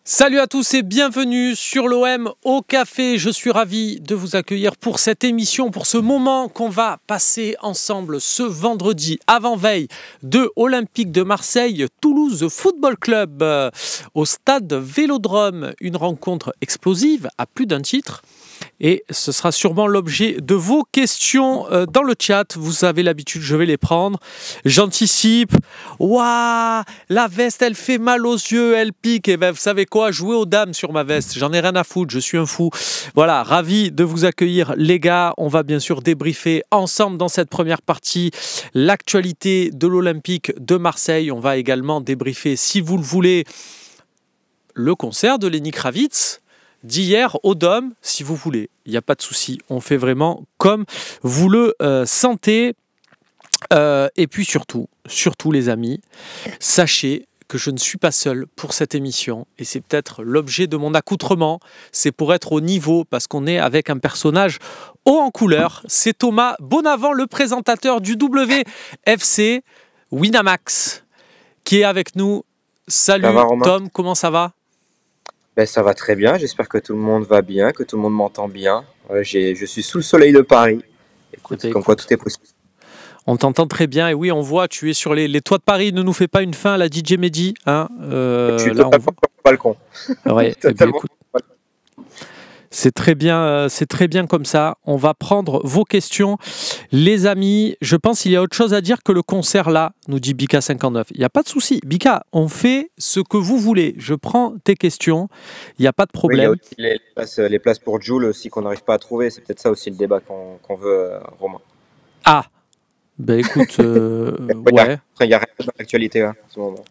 Salut à tous et bienvenue sur l'OM au café. Je suis ravi de vous accueillir pour cette émission, pour ce moment qu'on va passer ensemble ce vendredi avant-veille de Olympique de Marseille, Toulouse Football Club au stade Vélodrome. Une rencontre explosive à plus d'un titre. Et ce sera sûrement l'objet de vos questions dans le chat. Vous avez l'habitude, je vais les prendre. J'anticipe. Waouh, la veste, elle fait mal aux yeux, elle pique. Et ben, vous savez quoi, jouer aux dames sur ma veste, j'en ai rien à foutre, je suis un fou. Voilà, ravi de vous accueillir les gars. On va bien sûr débriefer ensemble dans cette première partie l'actualité de l'Olympique de Marseille. On va également débriefer, si vous le voulez, le concert de Lenny Kravitz d'hier au Dôme, si vous voulez. Il n'y a pas de souci, on fait vraiment comme vous le sentez. Et puis surtout les amis, sachez que je ne suis pas seul pour cette émission et c'est peut-être l'objet de mon accoutrement, c'est pour être au niveau parce qu'on est avec un personnage haut en couleur, c'est Thomas Bonavent, le présentateur du WFC Winamax qui est avec nous. Salut Tom, comment ça va ? Ben, ça va très bien, j'espère que tout le monde va bien, que tout le monde m'entend bien. Je suis sous le soleil de Paris. Écoute, comme quoi tout est possible. On t'entend très bien et oui, on voit, tu es sur les toits de Paris. Ne nous fais pas une fin à la DJ Mehdi. Hein, je suis totalement sur le balcon. Ouais, écoute, c'est très bien comme ça. On va prendre vos questions. Les amis, je pense qu'il y a autre chose à dire que le concert là, nous dit Bika59. Il n'y a pas de souci. Bika, on fait ce que vous voulez. Je prends tes questions. Il n'y a pas de problème. Oui, il y a aussi les places pour Jul aussi qu'on n'arrive pas à trouver. C'est peut-être ça aussi le débat qu'on veut, Romain. Ah, ben écoute, ouais. Il n'y a rien dans l'actualité en ce moment.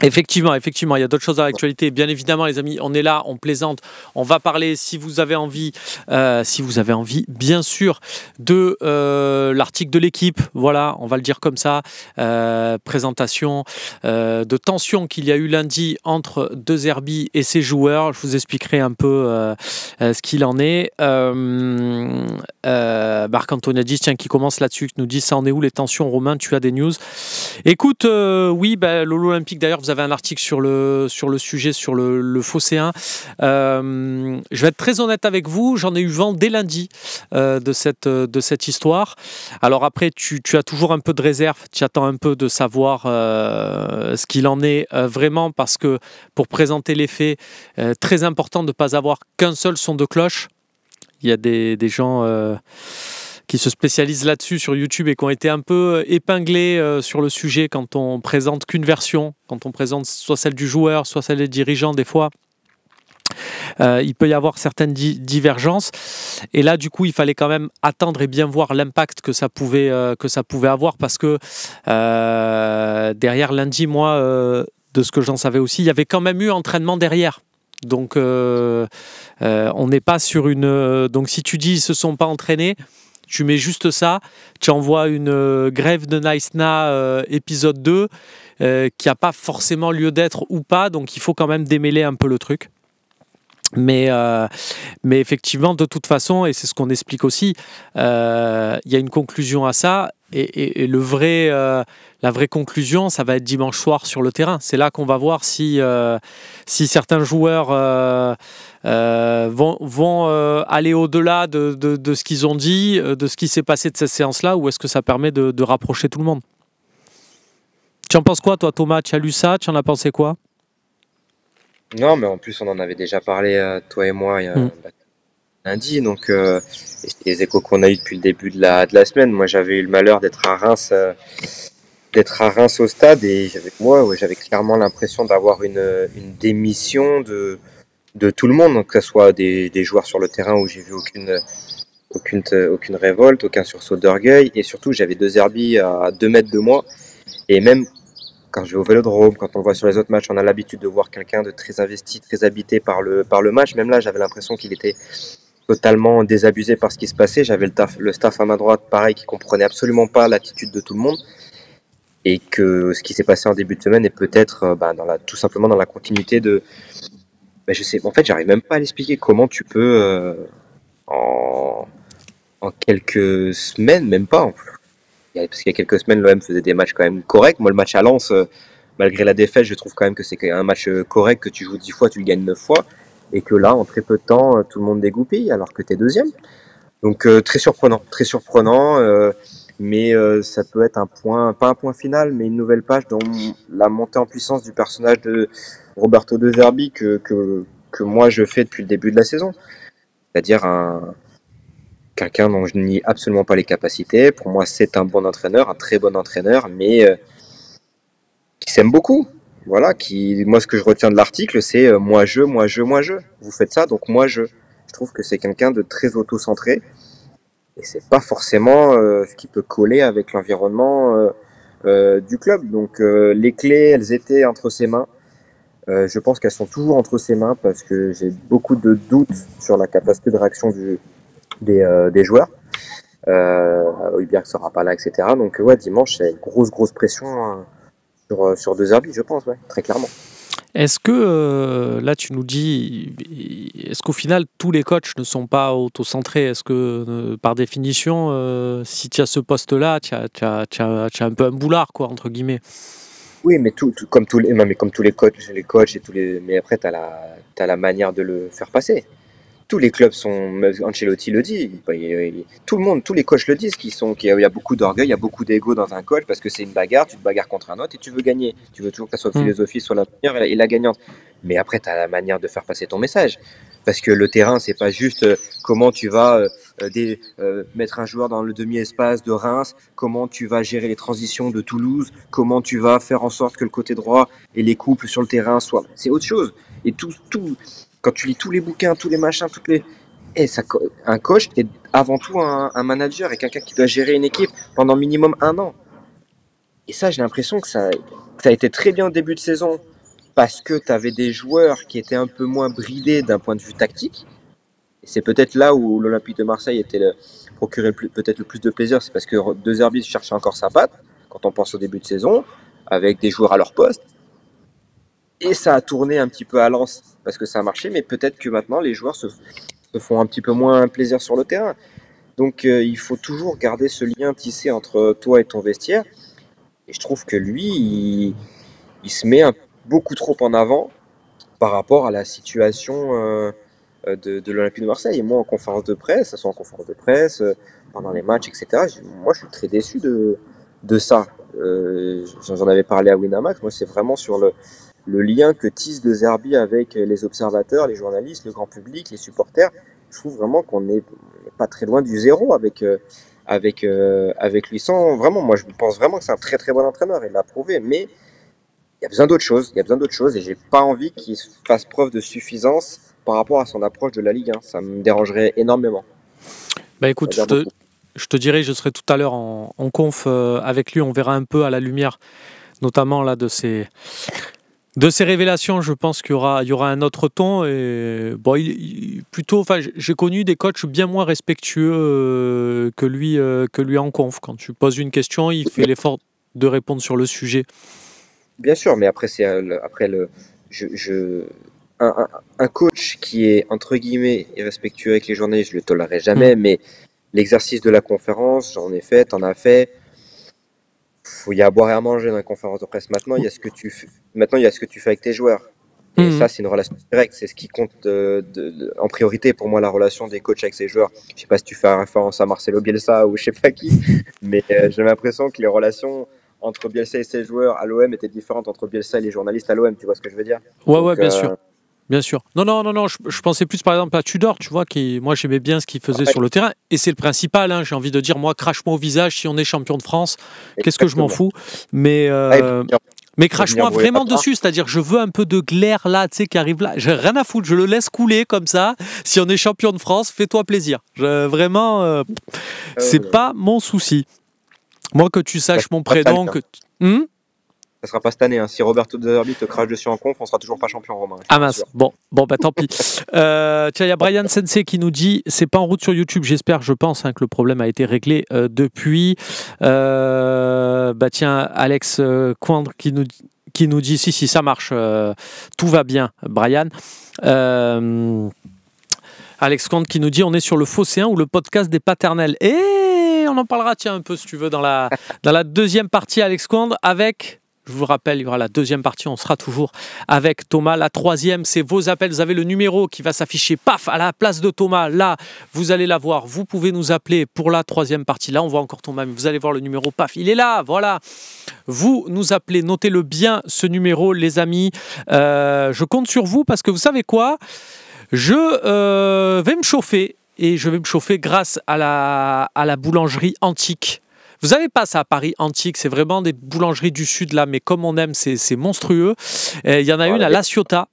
Effectivement, il y a d'autres choses dans l'actualité. Bien évidemment, les amis, on est là, on plaisante, on va parler, si vous avez envie, bien sûr, de l'article de l'équipe. Voilà, on va le dire comme ça. Présentation de tension qu'il y a eu lundi entre De Zerbi et ses joueurs. Je vous expliquerai un peu ce qu'il en est. Marc-Antoine tiens, qui commence là-dessus, qui nous dit ça en est où les tensions, Romain, tu as des news. Écoute, oui, l'Olympique d'ailleurs, vous avez un article sur le sujet, sur le Phocéen. Je vais être très honnête avec vous, j'en ai eu vent dès lundi de cette histoire. Alors après, tu as toujours un peu de réserve, tu attends un peu de savoir ce qu'il en est vraiment, parce que pour présenter les faits, très important de ne pas avoir qu'un seul son de cloche. Il y a des gens qui se spécialisent là-dessus sur YouTube et qui ont été un peu épinglés sur le sujet quand on présente qu'une version, quand on présente soit celle du joueur, soit celle des dirigeants des fois. Il peut y avoir certaines divergences et là du coup il fallait quand même attendre et bien voir l'impact que ça pouvait avoir, parce que derrière lundi, moi de ce que j'en savais aussi, il y avait quand même eu entraînement derrière. Donc on n'est pas sur une... donc si tu dis ils se sont pas entraînés, tu mets juste ça, tu envoies une grève de Naïsna épisode 2 qui n'a pas forcément lieu d'être ou pas, donc il faut quand même démêler un peu le truc. Mais effectivement, de toute façon, et c'est ce qu'on explique aussi, il y a une conclusion à ça, et la vraie conclusion, ça va être dimanche soir sur le terrain. C'est là qu'on va voir si certains joueurs vont aller au-delà de ce qu'ils ont dit, de ce qui s'est passé de cette séance-là, ou est-ce que ça permet de rapprocher tout le monde. Tu en penses quoi, toi, Thomas? Tu as lu ça? Tu en as pensé quoi? Non, mais en plus, on en avait déjà parlé, toi et moi, lundi. Donc, c'est les échos qu'on a eu depuis le début de la semaine. Moi, j'avais eu le malheur d'être à Reims au stade, et j'avais clairement l'impression d'avoir une démission de tout le monde, donc que ce soit des joueurs sur le terrain où j'ai vu aucune révolte, aucun sursaut d'orgueil, et surtout, j'avais De Zerbi à 2 mètres de moi, et même quand je vais au Vélodrome, quand on le voit sur les autres matchs, on a l'habitude de voir quelqu'un de très investi, très habité par le match. Même là, j'avais l'impression qu'il était totalement désabusé par ce qui se passait. J'avais le staff à ma droite, pareil, qui comprenait absolument pas l'attitude de tout le monde. Et que ce qui s'est passé en début de semaine est peut-être tout simplement dans la continuité de... je sais, en fait, j'arrive même pas à l'expliquer comment tu peux, en quelques semaines, même pas, parce qu'il y a quelques semaines, l'OM faisait des matchs quand même corrects. Moi, le match à Lens, malgré la défaite, je trouve quand même que c'est un match correct, que tu joues 10 fois, tu le gagnes 9 fois, et que là, en très peu de temps, tout le monde dégoupille, alors que tu es deuxième. Donc très surprenant, mais ça peut être un point, pas un point final, mais une nouvelle page dans la montée en puissance du personnage de Roberto De Zerbi que moi je fais depuis le début de la saison. C'est-à-dire quelqu'un dont je nie absolument pas les capacités. Pour moi, c'est un bon entraîneur, un très bon entraîneur, mais qui s'aime beaucoup. Voilà, moi ce que je retiens de l'article, c'est moi je. Vous faites ça, donc moi je. Je trouve que c'est quelqu'un de très auto-centré et c'est pas forcément ce qui peut coller avec l'environnement du club. Donc les clés, elles étaient entre ses mains. Je pense qu'elles sont toujours entre ses mains parce que j'ai beaucoup de doutes sur la capacité de réaction des joueurs. Hojbjerg sera pas là, etc. Donc ouais, dimanche, c'est une grosse pression sur De Zerbi, je pense, ouais, très clairement. Est-ce que, là tu nous dis, est-ce qu'au final tous les coachs ne sont pas auto-centrés? Est-ce que par définition, si tu as ce poste-là, tu as un peu un boulard, quoi, entre guillemets? Oui, mais comme tous les coachs mais après tu as la manière de le faire passer. Tous les clubs sont, Ancelotti le dit, tout le monde, tous les coachs le disent, qu'il y a beaucoup d'orgueil, il y a beaucoup d'ego dans un coach parce que c'est une bagarre, tu te bagarres contre un autre et tu veux gagner. Tu veux toujours que ta philosophie soit la meilleure et la gagnante. Mais après, tu as la manière de faire passer ton message. Parce que le terrain, c'est pas juste comment tu vas mettre un joueur dans le demi-espace de Reims, comment tu vas gérer les transitions de Toulouse, comment tu vas faire en sorte que le côté droit et les couples sur le terrain soient. C'est autre chose. Et quand tu lis tous les bouquins, tous les machins, un coach est avant tout un manager et quelqu'un qui doit gérer une équipe pendant minimum 1 an. Et ça, j'ai l'impression que ça a été très bien au début de saison parce que tu avais des joueurs qui étaient un peu moins bridés d'un point de vue tactique. Et c'est peut-être là où l'Olympique de Marseille procurait peut-être le plus de plaisir. C'est parce que De Zerbi cherchait encore sa patte quand on pense au début de saison, avec des joueurs à leur poste. Et ça a tourné un petit peu à l'anse parce que ça a marché, mais peut-être que maintenant les joueurs se font un petit peu moins plaisir sur le terrain. Donc il faut toujours garder ce lien tissé entre toi et ton vestiaire. Et je trouve que lui, il se met beaucoup trop en avant par rapport à la situation de l'Olympique de Marseille. Et moi, en conférence de presse, ça soit en conférence de presse, pendant les matchs, etc., moi, je suis très déçu de ça. J'en avais parlé à Winamax. Moi, c'est vraiment sur le lien que tisse De Zerbi avec les observateurs, les journalistes, le grand public, les supporters. Je trouve vraiment qu'on n'est pas très loin du zéro avec lui. Vraiment, moi, je pense vraiment que c'est un très très bon entraîneur. Il l'a prouvé, mais il y a besoin d'autre chose. Et j'ai pas envie qu'il fasse preuve de suffisance par rapport à son approche de la Ligue 1. Ça me dérangerait énormément. Bah écoute, je te dirai, je serai tout à l'heure en conf avec lui. On verra un peu à la lumière, notamment là de ces révélations. Je pense qu'il y aura un autre ton. Et bon, j'ai connu des coachs bien moins respectueux que lui en conf. Quand tu poses une question, il fait l'effort de répondre sur le sujet. Bien sûr, mais après un coach qui est entre guillemets irrespectueux avec les journalistes, je le tolérerai jamais. Mais l'exercice de la conférence, j'en ai fait, t'en as fait. Il y a à boire et à manger dans la conférence de presse. Maintenant, il y a ce que tu fais avec tes joueurs. Et ça, c'est une relation directe. C'est ce qui compte en priorité pour moi, la relation des coachs avec ses joueurs. Je sais pas si tu fais référence à Marcelo Bielsa ou je sais pas qui, mais j'ai l'impression que les relations entre Bielsa et ses joueurs à l'OM étaient différentes entre Bielsa et les journalistes à l'OM. Tu vois ce que je veux dire? Ouais, bien sûr. Bien sûr. Non, je pensais plus par exemple à Tudor, tu vois, moi j'aimais bien ce qu'il faisait sur le terrain, et c'est le principal, hein, j'ai envie de dire, moi, crache-moi au visage si on est champion de France, qu'est-ce que je m'en fous, mais crache-moi vraiment dessus, c'est-à-dire je veux un peu de glaire là, tu sais, qui arrive là, j'ai rien à foutre, je le laisse couler comme ça, si on est champion de France, fais-toi plaisir. Vraiment, c'est pas mon souci. Moi, que tu saches mon prénom, ça sera pas cette année. Hein. Si Roberto De Zerbi te crache dessus en conf, on sera toujours pas champion, Romain. Ah mince, bon, bah tant pis. Tiens, il y a Brian Sensei qui nous dit, c'est pas en route sur YouTube, j'espère, je pense que le problème a été réglé depuis. Tiens, Alex Coindre qui nous dit, si, ça marche, tout va bien, Brian. Alex Coindre qui nous dit, on est sur le Phocéen ou le podcast des paternels. Et on en parlera, tiens, un peu, si tu veux, dans la deuxième partie, Alex Coindre, avec... Je vous rappelle, il y aura la deuxième partie, on sera toujours avec Thomas. La troisième, c'est vos appels. Vous avez le numéro qui va s'afficher, paf, à la place de Thomas. Là, vous allez la voir. Vous pouvez nous appeler pour la troisième partie. Là, on voit encore Thomas, mais vous allez voir le numéro, paf, il est là, voilà. Vous nous appelez, notez-le bien, ce numéro, les amis. Je compte sur vous parce que vous savez quoi ? Je vais me chauffer. Et je vais me chauffer grâce à la boulangerie Antique. Vous n'avez pas ça à Paris, Antique, c'est vraiment des boulangeries du Sud là, mais comme on aime, c'est monstrueux. Il y en a une à La Ciotat.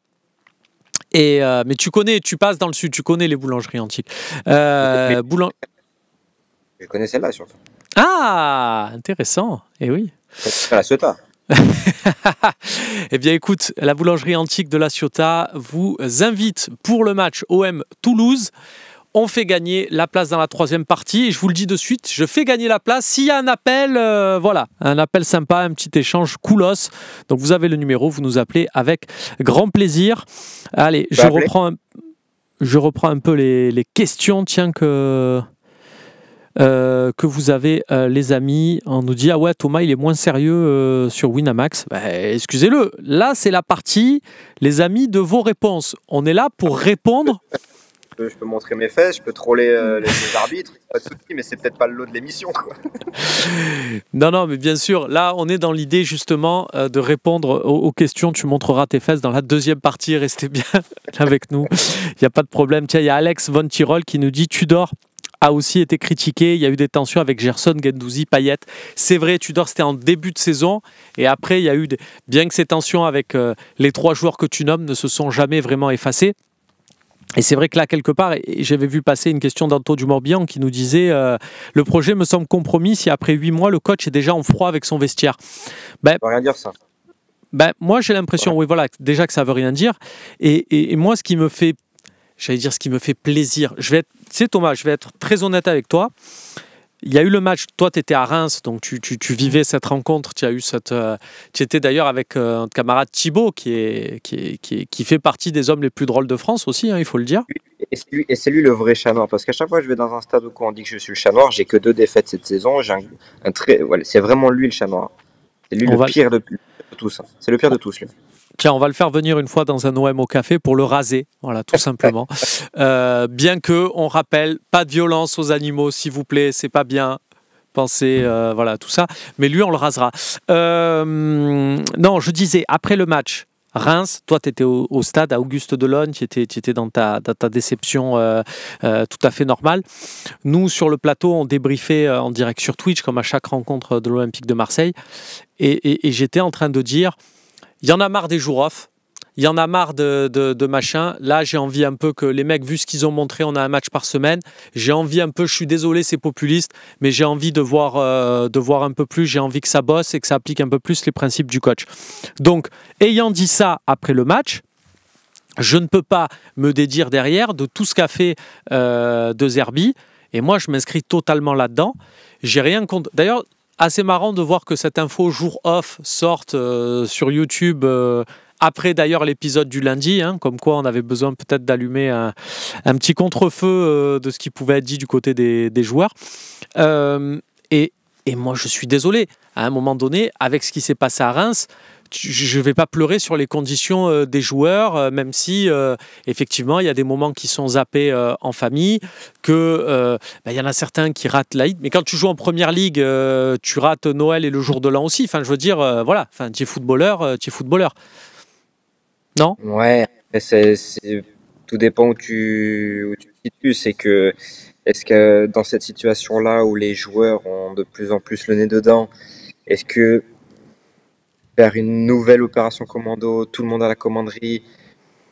Mais tu connais, tu passes dans le Sud, tu connais les boulangeries Antiques. Je connais celle-là surtout. Ah, intéressant, eh oui. C'est La Ciotat. Eh bien écoute, la boulangerie Antique de La Ciotat vous invite pour le match OM Toulouse. On fait gagner la place dans la troisième partie. Et je vous le dis de suite, je fais gagner la place. S'il y a un appel, voilà, un appel sympa, un petit échange coolos. Donc vous avez le numéro, vous nous appelez avec grand plaisir. Allez, je reprends un peu les questions, tiens, que vous avez, les amis. On nous dit, ah ouais, Thomas, il est moins sérieux sur Winamax. Excusez-le, là, c'est la partie, les amis, de vos réponses. On est là pour répondre. Je peux montrer mes fesses, je peux troller les arbitres, pas de souci, mais c'est peut-être pas le lot de l'émission, quoi. Non, mais bien sûr, là, on est dans l'idée justement de répondre aux questions. Tu montreras tes fesses dans la deuxième partie, restez bien avec nous, il n'y a pas de problème. Tiens, il y a Alex Von Tirol qui nous dit Tudor a aussi été critiqué, il y a eu des tensions avec Gerson, Guendouzi, Payet. C'est vrai, Tudor, c'était en début de saison, et après, il y a eu bien que ces tensions avec les trois joueurs que tu nommes ne se sont jamais vraiment effacées. Et c'est vrai que là, quelque part, j'avais vu passer une question d'Anto du Morbihan qui nous disait le projet me semble compromis si après 8 mois, le coach est déjà en froid avec son vestiaire. Ça veut rien dire, ça. Moi, j'ai l'impression, oui, voilà, déjà que ça veut rien dire. Et moi, ce qui me fait plaisir, tu sais, Thomas, je vais être très honnête avec toi. Il y a eu le match, toi tu étais à Reims, donc tu vivais cette rencontre, tu étais d'ailleurs avec notre camarade Thibaut qui fait partie des hommes les plus drôles de France aussi, hein, il faut le dire. Et c'est lui le vrai chat noir, parce qu'à chaque fois que je vais dans un stade où on dit que je suis le chat noir, j'ai que 2 défaites cette saison, voilà, c'est vraiment lui le chat noir. C'est lui le pire de tous, hein. C'est le pire de tous, lui. Tiens, on va le faire venir une fois dans un OM au café pour le raser, voilà, tout simplement. Bien que, on rappelle, pas de violence aux animaux, s'il vous plaît, c'est pas bien. Pensez, voilà, tout ça. Mais lui, on le rasera. Non, je disais, après le match, Reims, toi, tu étais au stade à Auguste Delaune, tu étais dans ta déception tout à fait normale. Nous, sur le plateau, on débriefait en direct sur Twitch, comme à chaque rencontre de l'Olympique de Marseille. Et j'étais en train de dire... Il y en a marre des jours off, il y en a marre de machin. Là, j'ai envie un peu que les mecs, vu ce qu'ils ont montré, on a un match par semaine. J'ai envie un peu, je suis désolé, c'est populiste, mais j'ai envie de voir un peu plus. J'ai envie que ça bosse et que ça applique un peu plus les principes du coach. Donc, ayant dit ça après le match, je ne peux pas me dédire derrière de tout ce qu'a fait De Zerbi. Et moi, je m'inscris totalement là-dedans. J'ai rien contre. D'ailleurs, assez marrant de voir que cette info jour off sorte sur YouTube après d'ailleurs l'épisode du lundi, hein, comme quoi on avait besoin peut-être d'allumer un petit contre-feu de ce qui pouvait être dit du côté des joueurs. Et moi je suis désolé, à un moment donné, avec ce qui s'est passé à Reims, je ne vais pas pleurer sur les conditions des joueurs, même si effectivement il y a des moments qui sont zappés en famille, que il y en a certains qui ratent l'Aïd, mais quand tu joues en première ligue, tu rates Noël et le jour de l'an aussi. Enfin, je veux dire, voilà, enfin, tu es footballeur, Non ? Ouais, tout dépend où tu te situes. C'est que, est-ce que dans cette situation-là où les joueurs ont de plus en plus le nez dedans, est-ce que faire une nouvelle opération commando, tout le monde à la commanderie,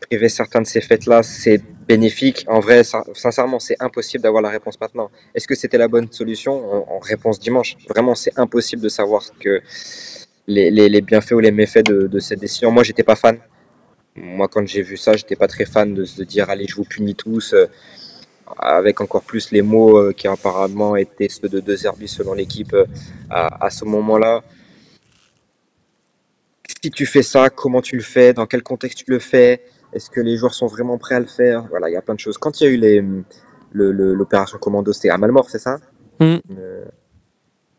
priver certains de ces fêtes-là, c'est bénéfique? En vrai, sincèrement, c'est impossible d'avoir la réponse maintenant. Est-ce que c'était la bonne solution? En réponse dimanche. Vraiment, c'est impossible de savoir que les bienfaits ou les méfaits de cette décision. Moi, j'étais pas fan. Moi, quand j'ai vu ça, j'étais pas très fan de se dire, allez, je vous punis tous, avec encore plus les mots qui apparemment étaient ceux de De Zerbi selon l'équipe à ce moment-là. Si tu fais ça, comment tu le fais? Dans quel contexte tu le fais? Est-ce que les joueurs sont vraiment prêts à le faire? Voilà, il y a plein de choses. Quand il y a eu l'opération commando, c'était à Malmort, c'est ça?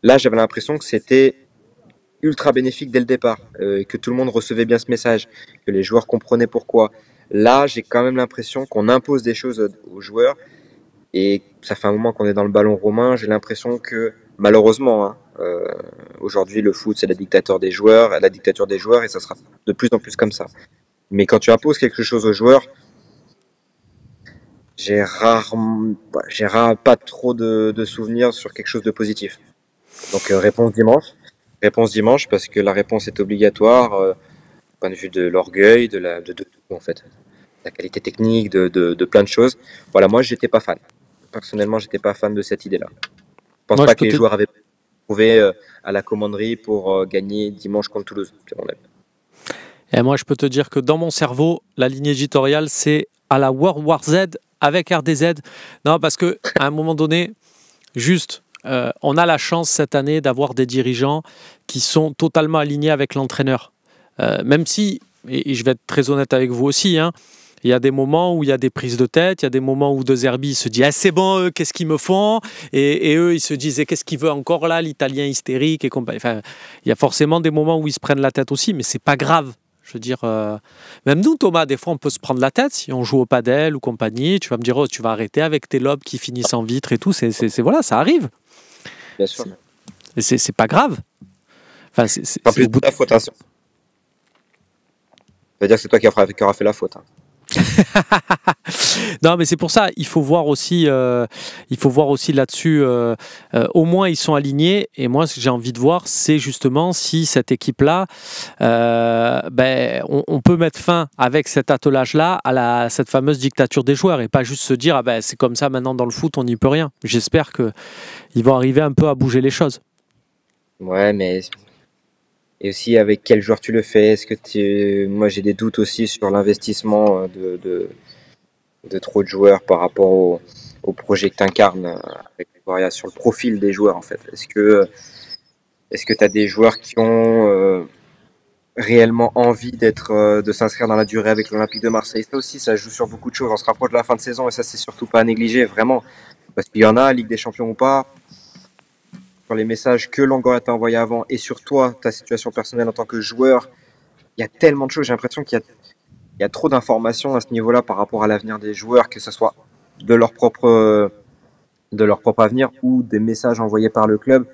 Là, j'avais l'impression que c'était ultra bénéfique dès le départ, que tout le monde recevait bien ce message, que les joueurs comprenaient pourquoi. Là, j'ai quand même l'impression qu'on impose des choses aux joueurs et ça fait un moment qu'on est dans le ballon romain. J'ai l'impression que, malheureusement, hein, aujourd'hui, le foot, c'est la dictature des joueurs et ça sera de plus en plus comme ça. Mais quand tu imposes quelque chose aux joueurs, pas trop de souvenirs sur quelque chose de positif. Donc réponse dimanche. Réponse dimanche parce que la réponse est obligatoire, point de vue de l'orgueil, de tout en fait. La qualité technique, de plein de choses. Voilà, moi j'étais pas fan. Personnellement, j'étais pas fan de cette idée-là. Je pense pas que les joueurs avaient trouvé à la commanderie pour gagner dimanche contre Toulouse, à mon avis. Et moi, je peux te dire que dans mon cerveau, la ligne éditoriale, c'est à la World War Z avec RDZ. Non, parce qu'à un moment donné, juste, on a la chance cette année d'avoir des dirigeants qui sont totalement alignés avec l'entraîneur. Même si, et je vais être très honnête avec vous aussi, hein, il y a des moments où il y a des prises de tête, il y a des moments où De Zerbi se dit c'est bon, eux, qu'est-ce qu'ils me font, et eux, ils se disent qu'est-ce qu'il veut encore là, l'Italien hystérique et compagnie. Enfin, il y a forcément des moments où ils se prennent la tête aussi, mais c'est pas grave. Je veux dire, même nous, Thomas, des fois, on peut se prendre la tête si on joue au padel ou compagnie. Tu vas me dire, tu vas arrêter avec tes lobes qui finissent en vitre et tout. Voilà, ça arrive. Bien sûr. C'est pas grave. Enfin, en plus, la faute. Hein. Ça veut dire que c'est toi qui auras fait la faute. Hein. Non, mais c'est pour ça, il faut voir aussi là-dessus, au moins ils sont alignés, et moi ce que j'ai envie de voir, c'est justement si cette équipe-là, on peut mettre fin avec cet attelage-là à cette fameuse dictature des joueurs, et pas juste se dire, c'est comme ça maintenant dans le foot, on n'y peut rien. J'espère qu'ils vont arriver un peu à bouger les choses. Ouais, mais... Et aussi, avec quel joueur tu le fais? Moi, j'ai des doutes aussi sur l'investissement de trop de joueurs par rapport au projet que tu incarnes sur le profil des joueurs, en fait. Est-ce que tu as des joueurs qui ont réellement envie de s'inscrire dans la durée avec l'Olympique de Marseille? Ça aussi, ça joue sur beaucoup de choses. On se rapproche de la fin de saison et ça, c'est surtout pas à négliger, vraiment. Parce qu'il y en a, Ligue des Champions ou pas, sur les messages que Longoria t'a envoyés avant et sur toi, ta situation personnelle en tant que joueur, il y a tellement de choses. J'ai l'impression qu'il y a trop d'informations à ce niveau-là par rapport à l'avenir des joueurs, que ce soit de leur propre avenir ou des messages envoyés par le club.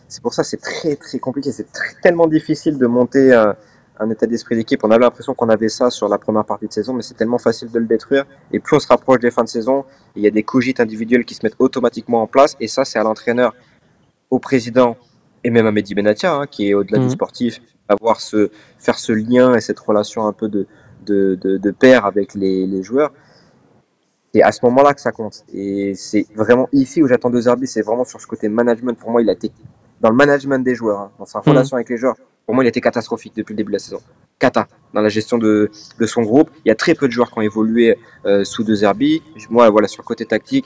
C'est pour ça que c'est très très compliqué. C'est tellement difficile de monter un état d'esprit d'équipe. On avait l'impression qu'on avait ça sur la première partie de saison, mais c'est tellement facile de le détruire. Et plus on se rapproche des fins de saison, il y a des cogites individuels qui se mettent automatiquement en place. Et ça, c'est à l'entraîneur, au président et même à Mehdi Benatia, qui est au-delà du sportif, faire ce lien et cette relation un peu de pair avec les joueurs. C'est à ce moment-là que ça compte. Et c'est vraiment ici où j'attends De Zerbi, c'est vraiment sur ce côté management. Pour moi, il a été dans le management des joueurs, dans sa relation avec les joueurs. Pour moi, il a été catastrophique depuis le début de la saison. Dans la gestion de son groupe. Il y a très peu de joueurs qui ont évolué sous De Zerbi. Moi, voilà, sur le côté tactique,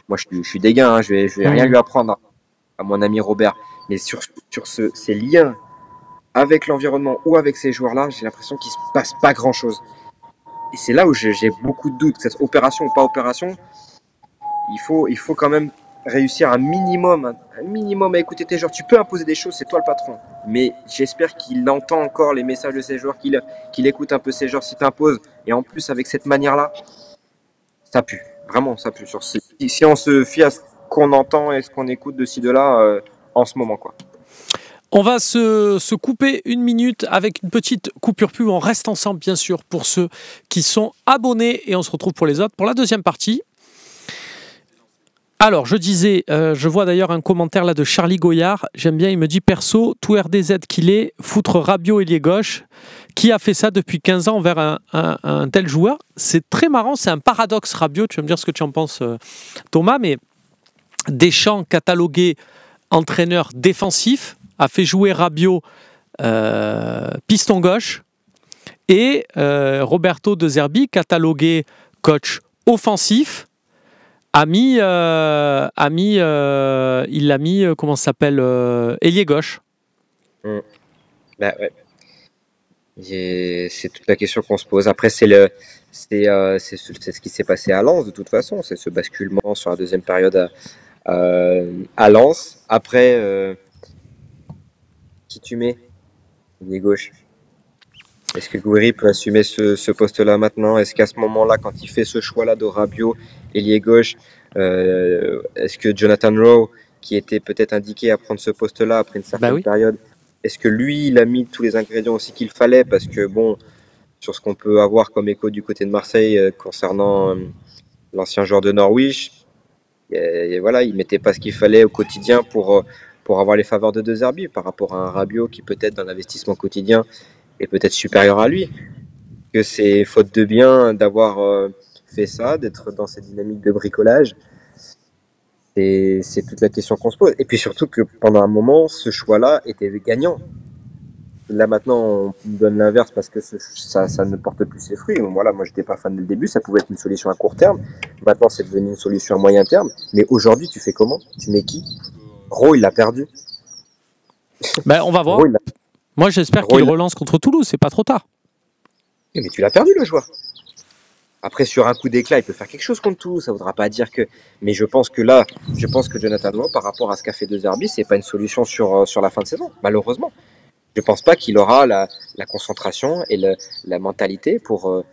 moi, je suis dégain. Hein, je vais rien lui apprendre à mon ami Robert. Mais sur ces liens avec l'environnement ou avec ces joueurs-là, j'ai l'impression qu'il ne se passe pas grand-chose. Et c'est là où j'ai beaucoup de doutes. Cette opération ou pas opération, il faut quand même réussir un minimum à écouter tes joueurs. Tu peux imposer des choses, c'est toi le patron. Mais j'espère qu'il entend encore les messages de ses joueurs, qu'il écoute un peu ses joueurs si tu imposes. Et en plus, avec cette manière-là, ça pue. Vraiment, ça pue. Si on se fie à ce qu'on entend et ce qu'on écoute de ci, de là, en ce moment, quoi. On va se couper une minute avec une petite coupure pub. On reste ensemble, bien sûr, pour ceux qui sont abonnés. Et on se retrouve pour les autres pour la deuxième partie. Alors, je disais, je vois d'ailleurs un commentaire là de Charlie Goyard. J'aime bien, il me dit, perso, tout RDZ qu'il est, foutre Rabiot ailier gauche. Qui a fait ça depuis 15 ans envers un tel joueur? C'est très marrant, c'est un paradoxe Rabiot. Tu vas me dire ce que tu en penses, Thomas. Mais Deschamps, catalogué entraîneur défensif, a fait jouer Rabiot piston gauche, et Roberto De Zerbi, catalogué coach offensif, il l'a mis, comment ça s'appelle, ailier gauche. Bah ouais. C'est toute la question qu'on se pose. Après, c'est ce qui s'est passé à Lens de toute façon. C'est ce basculement sur la deuxième période à Lens. Après, qui tu mets? ailier gauche. Est-ce que Gouiri peut assumer ce poste-là maintenant? Est-ce qu'à ce moment-là, quand il fait ce choix-là de Rabiot, ailier gauche, est-ce que Jonathan Rowe, qui était peut-être indiqué à prendre ce poste-là après une certaine période, est-ce que lui, il a mis tous les ingrédients aussi qu'il fallait? Parce que bon, sur ce qu'on peut avoir comme écho du côté de Marseille concernant l'ancien joueur de Norwich, et voilà, il mettait pas ce qu'il fallait au quotidien pour avoir les faveurs de De Zerbi par rapport à un Rabiot qui peut-être dans l'investissement quotidien est peut-être supérieur à lui. Que c'est faute de bien d'avoir fait ça, d'être dans cette dynamique de bricolage. C'est toute la question qu'on se pose. Et puis surtout que pendant un moment, ce choix-là était gagnant. Là maintenant, on donne l'inverse parce que ça ne porte plus ses fruits. Voilà, moi, j'étais pas fan dès le début. Ça pouvait être une solution à court terme. Maintenant, c'est devenu une solution à moyen terme. Mais aujourd'hui, tu fais comment? Tu mets qui? Ro, il l'a perdu. Ben, on va voir. Moi, j'espère qu'il relance contre Toulouse. C'est pas trop tard. Mais tu l'as perdu, le joueur. Après, sur un coup d'éclat, il peut faire quelque chose contre Toulouse. Ça ne voudra pas dire que. Mais je pense que là, Jonathan Rowe, par rapport à ce qu'a fait De Zerbi, c'est pas une solution sur la fin de saison, malheureusement. Je pense pas qu'il aura la concentration et la mentalité pour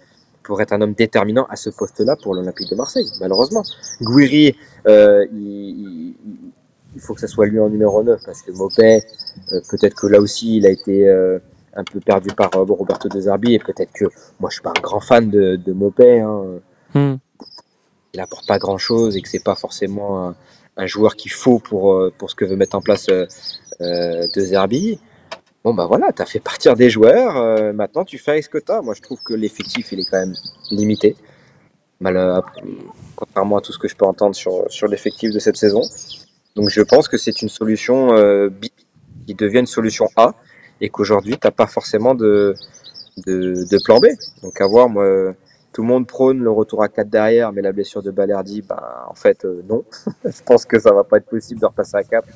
être un homme déterminant à ce poste-là pour l'Olympique de Marseille, malheureusement. Gouiri, il faut que ça soit lui en numéro 9 parce que Maupay, peut-être que là aussi, il a été un peu perdu par Roberto De Zerbi et peut-être que moi, je suis pas un grand fan de Maupay. Il apporte pas grand-chose et que c'est pas forcément un joueur qu'il faut pour ce que veut mettre en place De Zerbi. Bon, bah voilà, tu as fait partir des joueurs, maintenant tu fais avec ce que tu as. Moi, je trouve que l'effectif, il est quand même limité, contrairement à tout ce que je peux entendre sur l'effectif de cette saison. Donc, je pense que c'est une solution B qui devient une solution A et qu'aujourd'hui, tu n'as pas forcément de plan B. Donc, à voir, moi, tout le monde prône le retour à 4 derrière, mais la blessure de Balerdi, en fait, non. Je pense que ça va pas être possible de repasser à 4.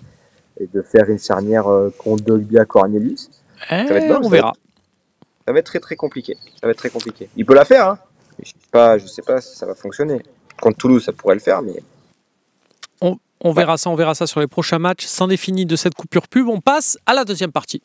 Et de faire une charnière contre Dogbia Cornelius. On verra. Ça va être très très compliqué. Ça va être très compliqué. Il peut la faire, hein. Je sais pas si ça va fonctionner. Contre Toulouse, ça pourrait le faire, mais. On verra ça sur les prochains matchs. C'en est fini de cette coupure pub. On passe à la deuxième partie.